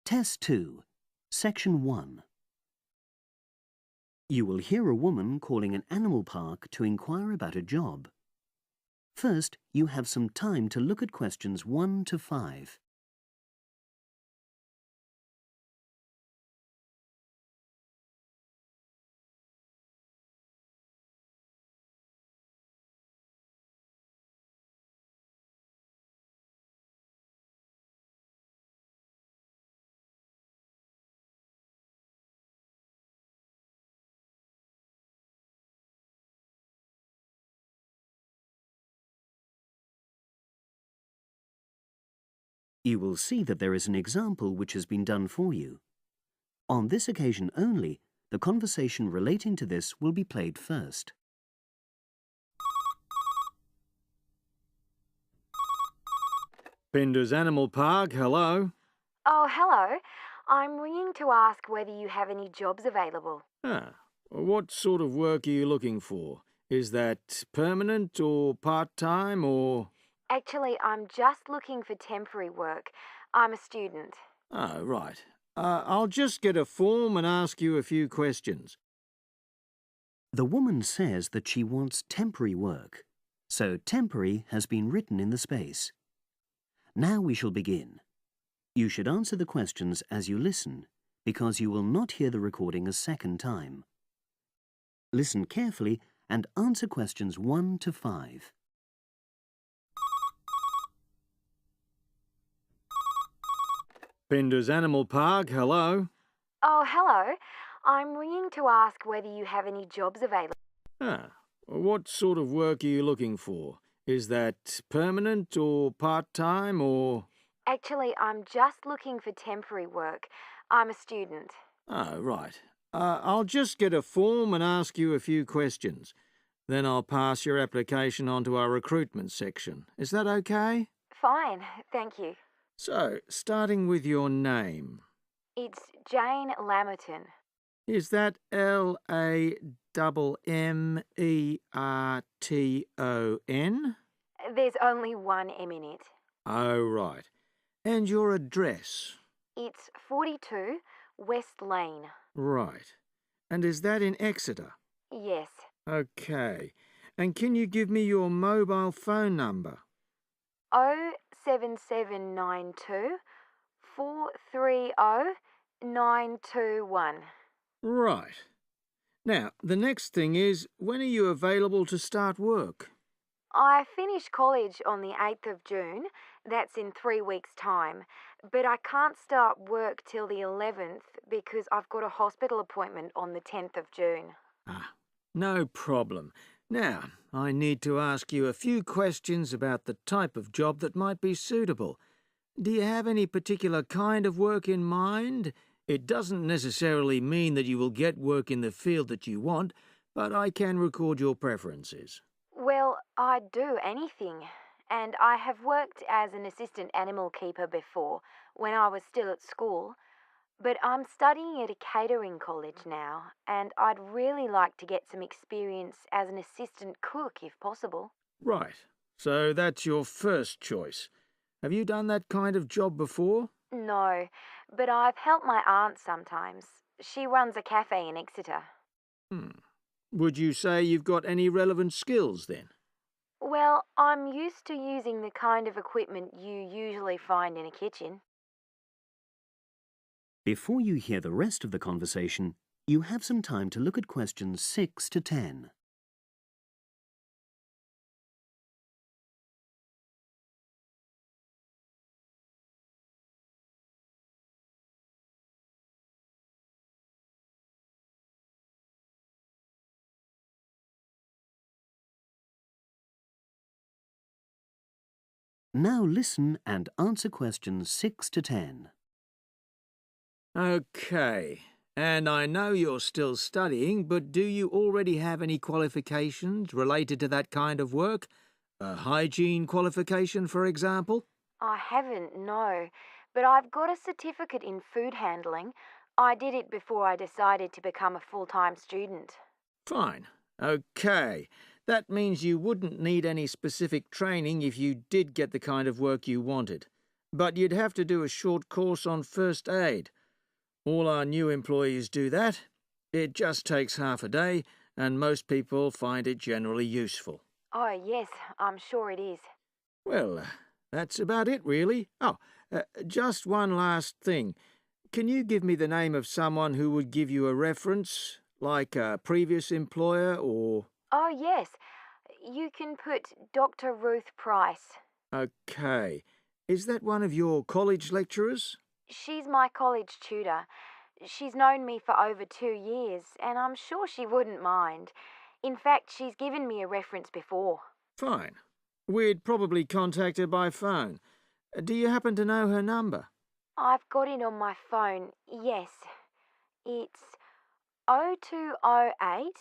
Test 2, Section 1. You will hear a woman calling an animal park to inquire about a job. First, you have some time to look at questions 1 to 5. You will see that there is an example which has been done for you. On this occasion only, the conversation relating to this will be played first. Bender's Animal Park, hello. Oh, hello. I'm ringing to ask whether you have any jobs available. What sort of work are you looking for? Is that permanent or part-time or... Actually, I'm just looking for temporary work. I'm a student. Oh, right. I'll just get a form and ask you a few questions. The woman says that she wants temporary work, so temporary has been written in the space. Now we shall begin. You should answer the questions as you listen, because you will not hear the recording a second time. Listen carefully and answer questions 1 to 5. Bender's Animal Park, hello. Oh, hello. I'm ringing to ask whether you have any jobs available. What sort of work are you looking for? Is that permanent or part-time or... Actually, I'm just looking for temporary work. I'm a student. Oh, right. I'll just get a form and ask you a few questions. Then I'll pass your application on to our recruitment section. Is that okay? Fine, thank you. So, starting with your name. It's Jane Lammerton. Is that Lammerton? There's only one M in it. Oh, right. And your address? It's 42 West Lane. Right. And is that in Exeter? Yes. Okay. And can you give me your mobile phone number? 07792 430 921. Right. Now, the next thing is, when are you available to start work? I finish college on the 8th of June. That's in 3 weeks' time. But I can't start work till the 11th because I've got a hospital appointment on the 10th of June. No problem. Now, I need to ask you a few questions about the type of job that might be suitable. Do you have any particular kind of work in mind? It doesn't necessarily mean that you will get work in the field that you want, but I can record your preferences. Well, I'd do anything. And I have worked as an assistant animal keeper before, when I was still at school. But I'm studying at a catering college now, and I'd really like to get some experience as an assistant cook if possible. Right. So that's your first choice. Have you done that kind of job before? No, but I've helped my aunt sometimes. She runs a cafe in Exeter. Would you say you've got any relevant skills then? Well, I'm used to using the kind of equipment you usually find in a kitchen. Before you hear the rest of the conversation, you have some time to look at questions 6 to 10. Now listen and answer questions 6 to 10. Okay. And I know you're still studying, but do you already have any qualifications related to that kind of work? A hygiene qualification, for example? I haven't, no, but I've got a certificate in food handling. I did it before I decided to become a full-time student. Fine. Okay. That means you wouldn't need any specific training if you did get the kind of work you wanted. but you'd have to do a short course on first aid. All our new employees do that. It just takes half a day, and most people find it generally useful. Oh, yes, I'm sure it is. Well, that's about it, really. Just one last thing. Can you give me the name of someone who would give you a reference, like a previous employer or... Oh, yes. You can put Dr. Ruth Price. Okay. Is that one of your college lecturers? She's my college tutor. She's known me for over 2 years, and I'm sure she wouldn't mind. In fact, she's given me a reference before. Fine. We'd probably contact her by phone. Do you happen to know her number? I've got it on my phone, yes. It's 0208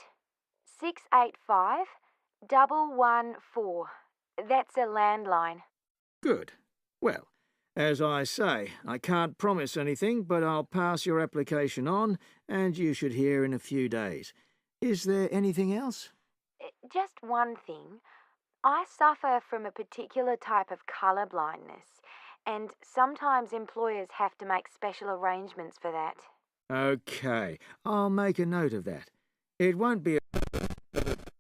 685 114. That's a landline. Good. Well, as I say, I can't promise anything, but I'll pass your application on, and you should hear in a few days. Is there anything else? Just one thing. I suffer from a particular type of colour blindness, and sometimes employers have to make special arrangements for that. Okay, I'll make a note of that. It won't be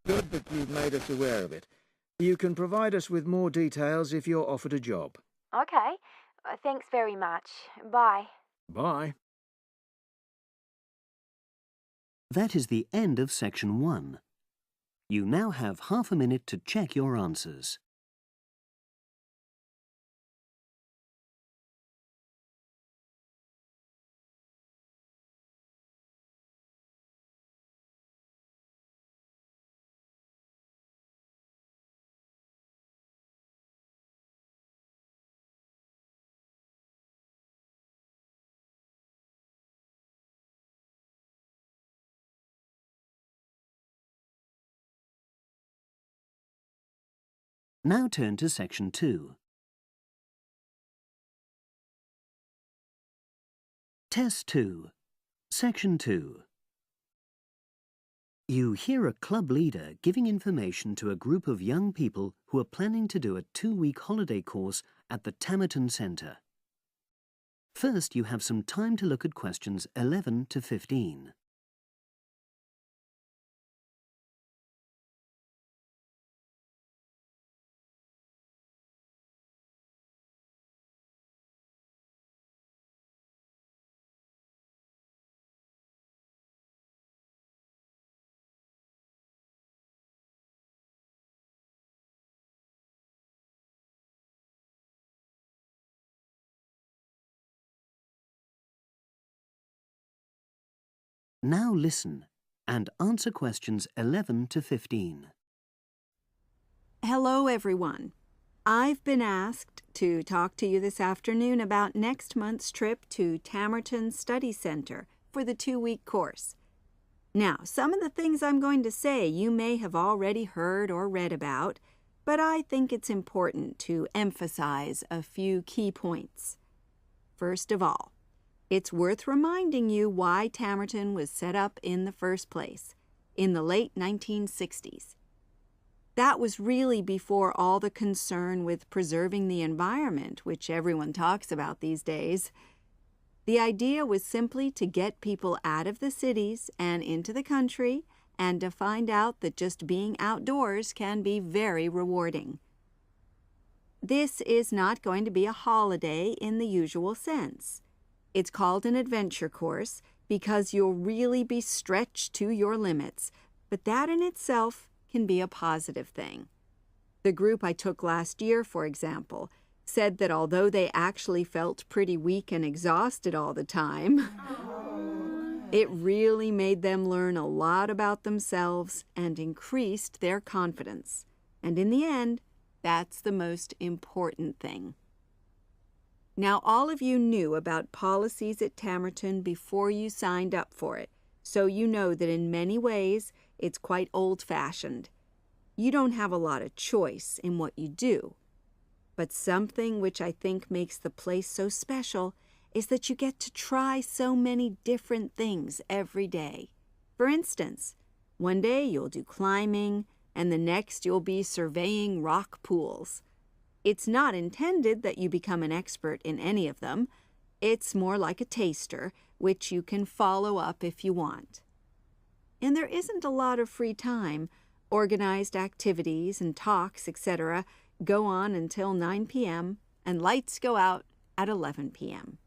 good that you've made us aware of it. You can provide us with more details if you're offered a job. Okay. Thanks very much. Bye. Bye. That is the end of section 1. You now have half a minute to check your answers. Now turn to section 2. Test 2. Section 2. You hear a club leader giving information to a group of young people who are planning to do a 2-week holiday course at the Tamerton Centre. First, you have some time to look at questions 11 to 15. Now listen and answer questions 11 to 15. Hello, everyone. I've been asked to talk to you this afternoon about next month's trip to Tamerton Study Center for the 2-week course. Now, some of the things I'm going to say you may have already heard or read about, but I think it's important to emphasize a few key points. First of all, it's worth reminding you why Tamerton was set up in the first place, in the late 1960s. That was really before all the concern with preserving the environment, which everyone talks about these days. The idea was simply to get people out of the cities and into the country and to find out that just being outdoors can be very rewarding. This is not going to be a holiday in the usual sense. It's called an adventure course because you'll really be stretched to your limits, but that in itself can be a positive thing. The group I took last year, for example, said that although they actually felt pretty weak and exhausted all the time, it really made them learn a lot about themselves and increased their confidence. And in the end, that's the most important thing. Now, all of you knew about policies at Tamerton before you signed up for it, so you know that in many ways it's quite old-fashioned. You don't have a lot of choice in what you do. But something which I think makes the place so special is that you get to try so many different things every day. For instance, one day you'll do climbing, and the next you'll be surveying rock pools. It's not intended that you become an expert in any of them. It's more like a taster, which you can follow up if you want. And there isn't a lot of free time. Organized activities and talks, etc., go on until 9 p.m., and lights go out at 11 p.m.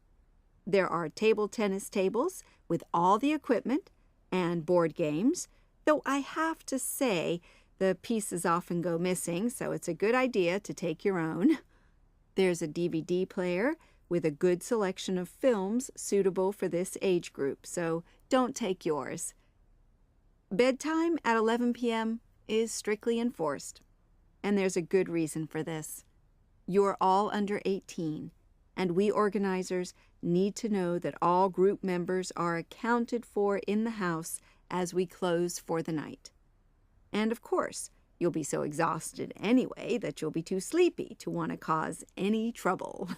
There are table tennis tables with all the equipment and board games, though I have to say the pieces often go missing, so it's a good idea to take your own. There's a DVD player with a good selection of films suitable for this age group, so don't take yours. Bedtime at 11 p.m. is strictly enforced, and there's a good reason for this. You're all under 18, and we organizers need to know that all group members are accounted for in the house as we close for the night. And of course, you'll be so exhausted anyway that you'll be too sleepy to want to cause any trouble.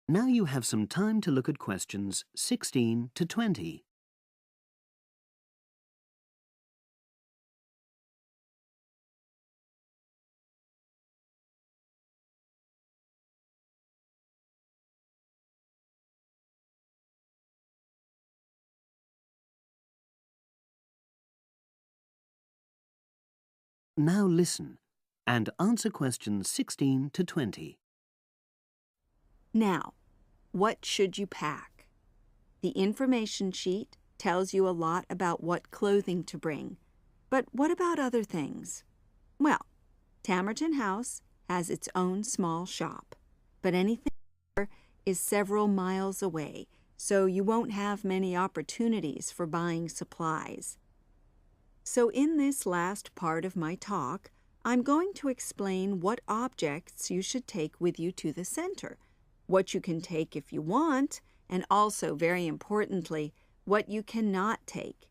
Now you have some time to look at questions 16 to 20. Now listen and answer questions 16 to 20. Now, what should you pack? The information sheet tells you a lot about what clothing to bring. But what about other things? Well, Tamerton House has its own small shop, but anything there is several miles away, so you won't have many opportunities for buying supplies. So in this last part of my talk, I'm going to explain what objects you should take with you to the center, what you can take if you want, and also, very importantly, what you cannot take.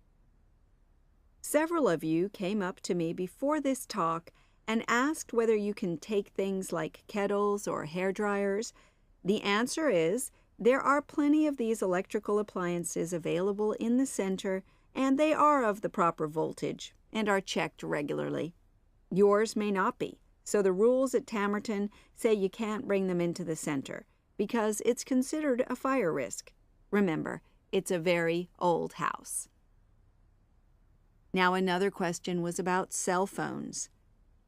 Several of you came up to me before this talk and asked whether you can take things like kettles or hair dryers. The answer is there are plenty of these electrical appliances available in the center, and they are of the proper voltage and are checked regularly. Yours may not be, so the rules at Tamerton say you can't bring them into the center because it's considered a fire risk. Remember, it's a very old house. Now, another question was about cell phones.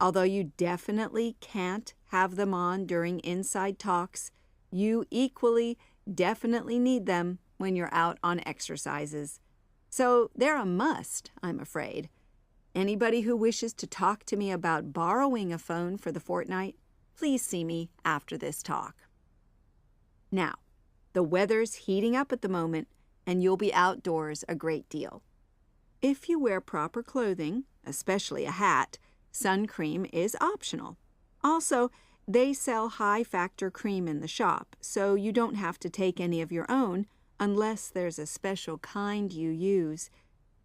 Although you definitely can't have them on during inside talks, you equally definitely need them when you're out on exercises. So they're a must, I'm afraid. Anybody who wishes to talk to me about borrowing a phone for the fortnight, please see me after this talk. Now, the weather's heating up at the moment, and you'll be outdoors a great deal. If you wear proper clothing, especially a hat, sun cream is optional. Also, they sell high-factor cream in the shop, so you don't have to take any of your own unless there's a special kind you use.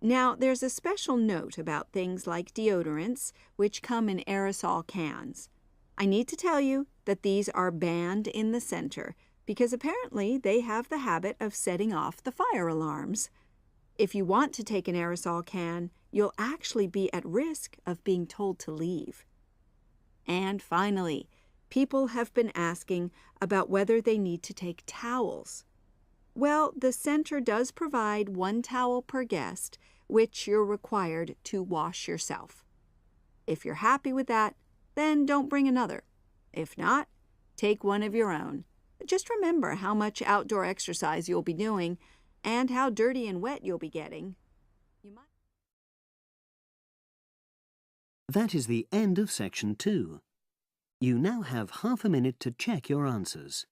Now, there's a special note about things like deodorants, which come in aerosol cans. I need to tell you that these are banned in the center because apparently they have the habit of setting off the fire alarms. If you want to take an aerosol can, you'll actually be at risk of being told to leave. And finally, people have been asking about whether they need to take towels. Well, the center does provide 1 towel per guest, which you're required to wash yourself. If you're happy with that, then don't bring another. If not, take one of your own. Just remember how much outdoor exercise you'll be doing and how dirty and wet you'll be getting. That is the end of section 2. You now have half a minute to check your answers.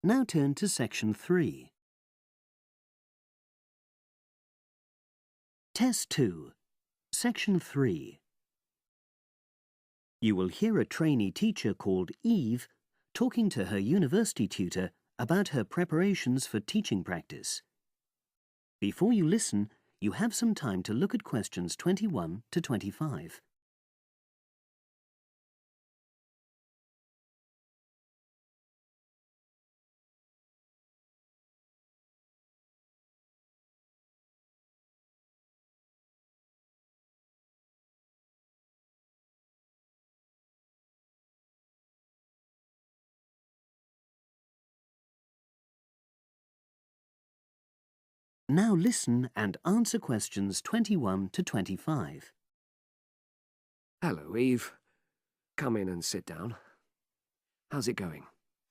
Now turn to section 3. Test 2, section 3. You will hear a trainee teacher called Eve talking to her university tutor about her preparations for teaching practice. Before you listen, you have some time to look at questions 21 to 25. Now listen and answer questions 21 to 25. Hello, Eve. Come in and sit down. How's it going?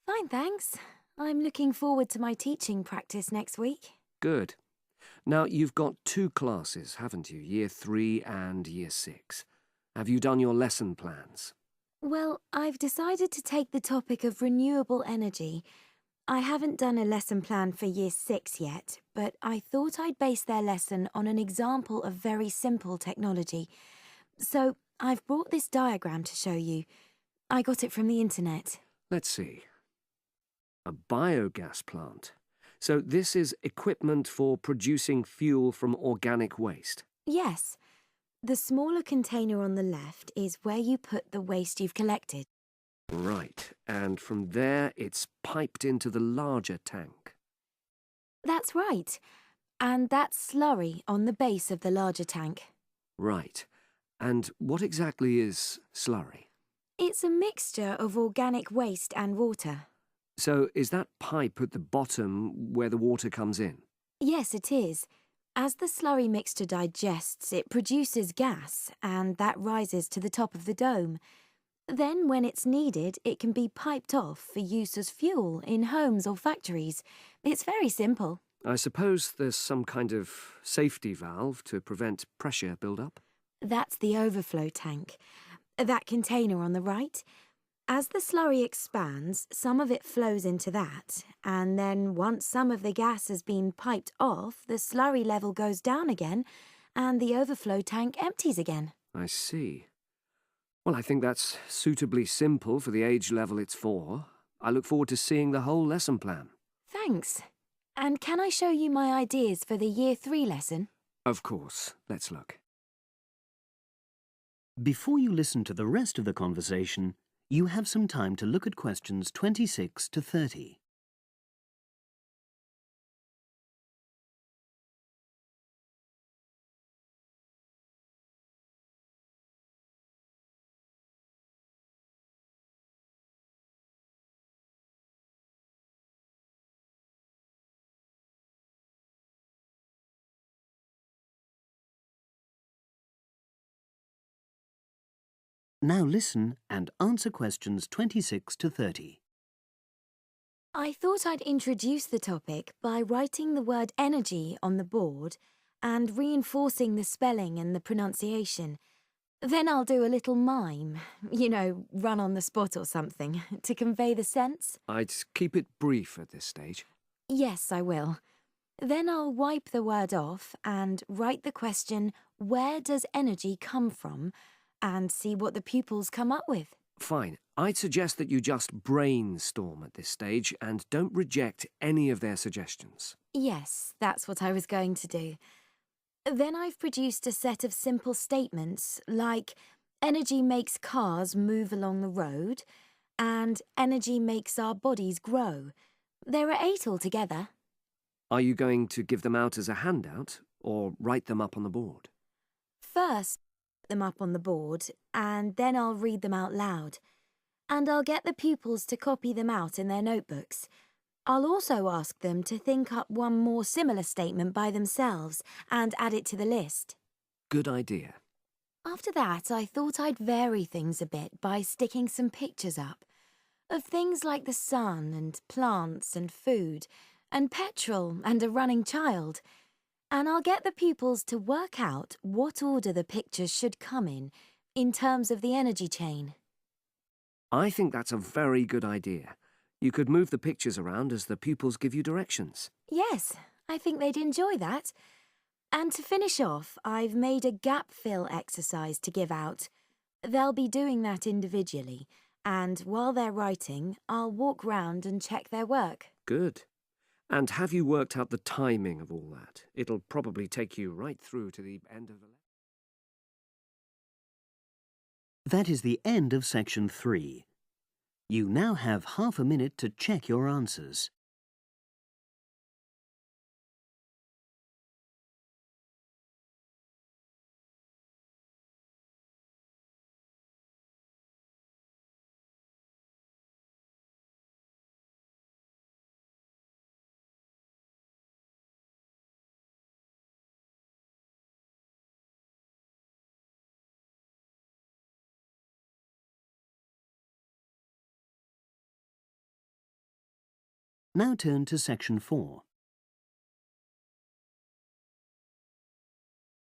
Fine, thanks. I'm looking forward to my teaching practice next week. Good. Now, you've got 2 classes, haven't you? Year 3 and Year 6. Have you done your lesson plans? Well, I've decided to take the topic of renewable energy. I haven't done a lesson plan for Year 6 yet, but I thought I'd base their lesson on an example of very simple technology. So I've brought this diagram to show you. I got it from the internet. Let's see. A biogas plant. So this is equipment for producing fuel from organic waste. Yes. The smaller container on the left is where you put the waste you've collected. Right, and from there it's piped into the larger tank. That's right. And that's slurry on the base of the larger tank. Right. And what exactly is slurry? It's a mixture of organic waste and water. So is that pipe at the bottom where the water comes in? Yes, it is. As the slurry mixture digests, it produces gas, and that rises to the top of the dome. Then, when it's needed, it can be piped off for use as fuel in homes or factories. It's very simple. I suppose there's some kind of safety valve to prevent pressure build-up? That's the overflow tank. That container on the right. As the slurry expands, some of it flows into that, and then once some of the gas has been piped off, the slurry level goes down again, and the overflow tank empties again. I see. Well, I think that's suitably simple for the age level it's for. I look forward to seeing the whole lesson plan. Thanks. And can I show you my ideas for the Year 3 lesson? Of course. Let's look. Before you listen to the rest of the conversation, you have some time to look at questions 26 to 30. Now listen and answer questions 26 to 30. I thought I'd introduce the topic by writing the word energy on the board and reinforcing the spelling and the pronunciation. Then I'll do a little mime, run on the spot or something, to convey the sense. I'd keep it brief at this stage. Yes, I will. Then I'll wipe the word off and write the question, where does energy come from? And see what the pupils come up with. Fine. I'd suggest that you just brainstorm at this stage and don't reject any of their suggestions. Yes, that's what I was going to do. Then I've produced a set of simple statements like, energy makes cars move along the road, and energy makes our bodies grow. There are 8 altogether. Are you going to give them out as a handout or write them up on the board? First, them up on the board, and then I'll read them out loud. And I'll get the pupils to copy them out in their notebooks. I'll also ask them to think up one more similar statement by themselves and add it to the list. Good idea. After that, I thought I'd vary things a bit by sticking some pictures up of things like the sun and plants and food and petrol and a running child. And I'll get the pupils to work out what order the pictures should come in terms of the energy chain. I think that's a very good idea. You could move the pictures around as the pupils give you directions. Yes, I think they'd enjoy that. And to finish off, I've made a gap fill exercise to give out. They'll be doing that individually, and while they're writing, I'll walk round and check their work. Good. And have you worked out the timing of all that? It'll probably take you right through to the end of the lesson. That is the end of section 3. You now have half a minute to check your answers. Now turn to section 4.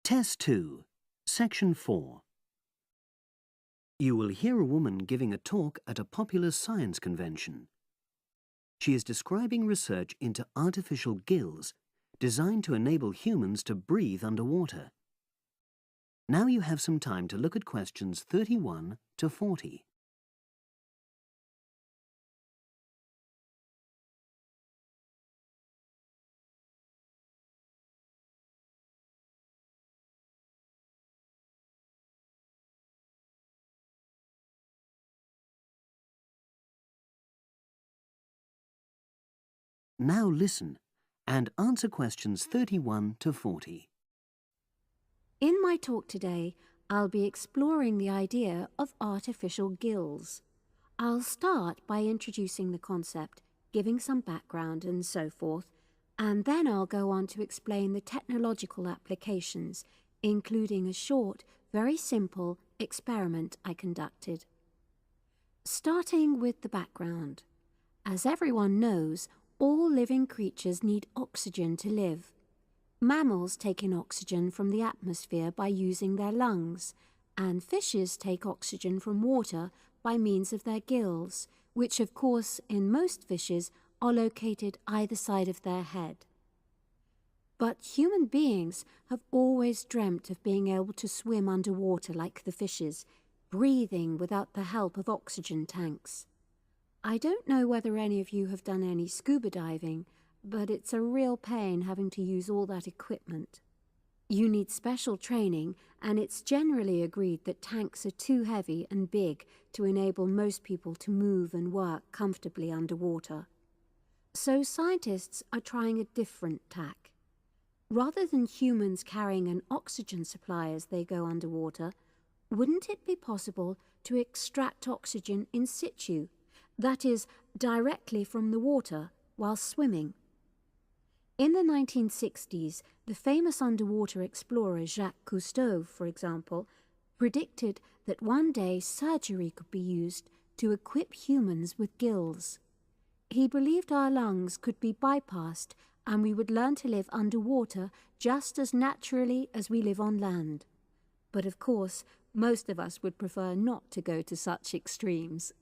Test 2, section 4. You will hear a woman giving a talk at a popular science convention. She is describing research into artificial gills designed to enable humans to breathe underwater. Now you have some time to look at questions 31 to 40. Now listen and answer questions 31 to 40. In my talk today, I'll be exploring the idea of artificial gills. I'll start by introducing the concept, giving some background and so forth, and then I'll go on to explain the technological applications, including a short, very simple experiment I conducted. Starting with the background. As everyone knows, all living creatures need oxygen to live. Mammals take in oxygen from the atmosphere by using their lungs, and fishes take oxygen from water by means of their gills, which of course in most fishes are located either side of their head. But human beings have always dreamt of being able to swim underwater like the fishes, breathing without the help of oxygen tanks. I don't know whether any of you have done any scuba diving, but it's a real pain having to use all that equipment. You need special training, and it's generally agreed that tanks are too heavy and big to enable most people to move and work comfortably underwater. So scientists are trying a different tack. Rather than humans carrying an oxygen supply as they go underwater, wouldn't it be possible to extract oxygen in situ? That is, directly from the water while swimming. In the 1960s, the famous underwater explorer Jacques Cousteau, for example, predicted that one day surgery could be used to equip humans with gills. He believed our lungs could be bypassed and we would learn to live underwater just as naturally as we live on land. But of course, most of us would prefer not to go to such extremes.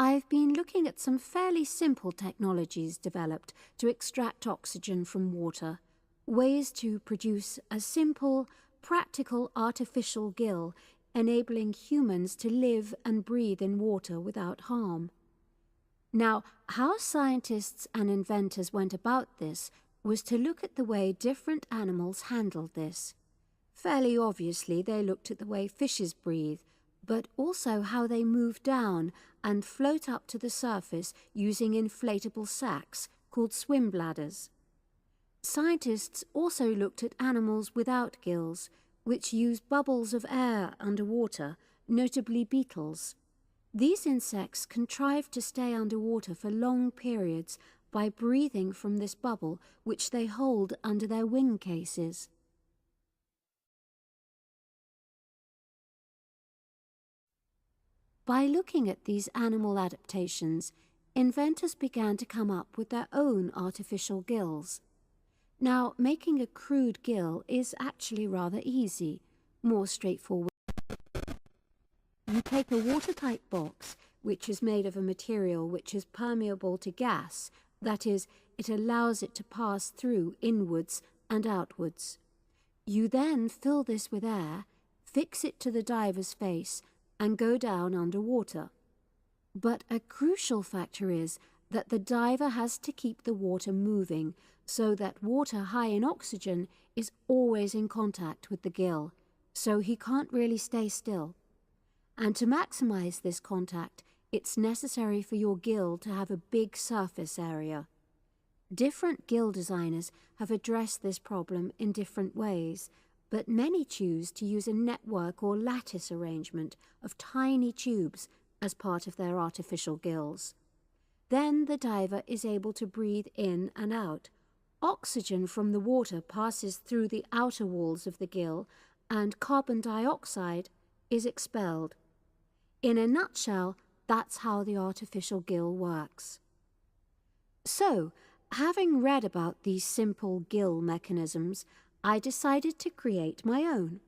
I've been looking at some fairly simple technologies developed to extract oxygen from water, ways to produce a simple, practical artificial gill enabling humans to live and breathe in water without harm. Now, how scientists and inventors went about this was to look at the way different animals handled this. Fairly obviously, they looked at the way fishes breathe, but also how they move down and float up to the surface using inflatable sacs called swim bladders. Scientists also looked at animals without gills, which use bubbles of air underwater, notably beetles. These insects contrive to stay underwater for long periods by breathing from this bubble, which they hold under their wing cases. By looking at these animal adaptations, inventors began to come up with their own artificial gills. Now, making a crude gill is actually rather easy, more straightforward. You take a watertight box, which is made of a material which is permeable to gas, that is, it allows it to pass through inwards and outwards. You then fill this with air, fix it to the diver's face, and go down underwater. But a crucial factor is that the diver has to keep the water moving so that water high in oxygen is always in contact with the gill, so he can't really stay still. And to maximize this contact, it's necessary for your gill to have a big surface area. Different gill designers have addressed this problem in different ways, but many choose to use a network or lattice arrangement of tiny tubes as part of their artificial gills. Then the diver is able to breathe in and out. Oxygen from the water passes through the outer walls of the gill, and carbon dioxide is expelled. In a nutshell, that's how the artificial gill works. So, having read about these simple gill mechanisms, I decided to create my own.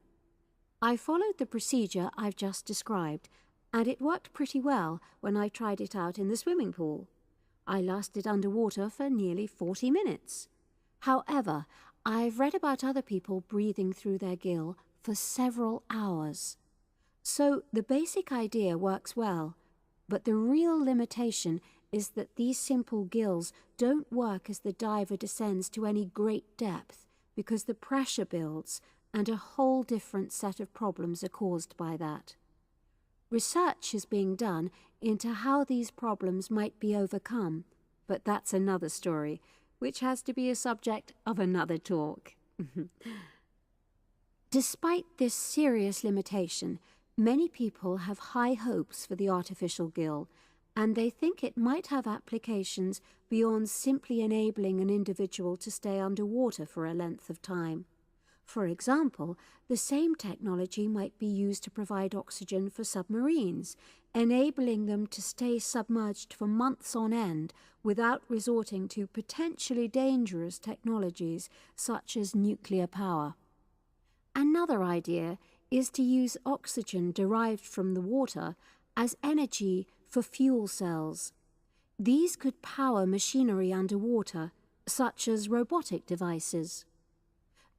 I followed the procedure I've just described, and it worked pretty well when I tried it out in the swimming pool. I lasted underwater for nearly 40 minutes. However, I've read about other people breathing through their gill for several hours. So the basic idea works well, but the real limitation is that these simple gills don't work as the diver descends to any great depth because the pressure builds and a whole different set of problems are caused by that. Research is being done into how these problems might be overcome, but that's another story, which has to be a subject of another talk. Despite this serious limitation, many people have high hopes for the artificial gill, and they think it might have applications beyond simply enabling an individual to stay underwater for a length of time. For example, the same technology might be used to provide oxygen for submarines, enabling them to stay submerged for months on end without resorting to potentially dangerous technologies such as nuclear power. Another idea is to use oxygen derived from the water as energy for fuel cells. These could power machinery underwater, such as robotic devices.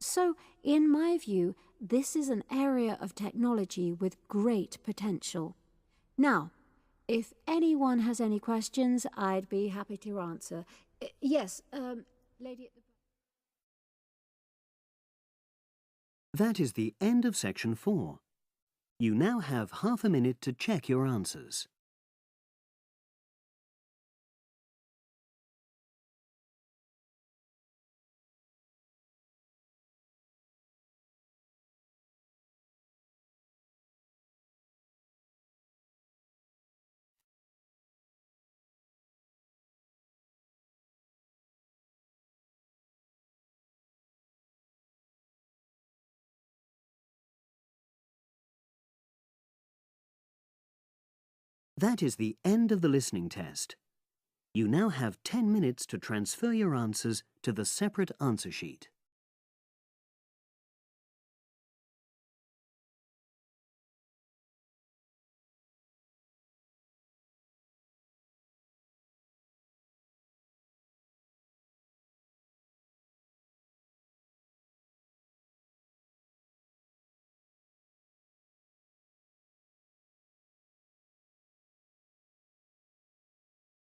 So, in my view, this is an area of technology with great potential. Now, if anyone has any questions, I'd be happy to answer. Yes, lady at the... That is the end of section 4. You now have half a minute to check your answers. That is the end of the listening test. You now have 10 minutes to transfer your answers to the separate answer sheet.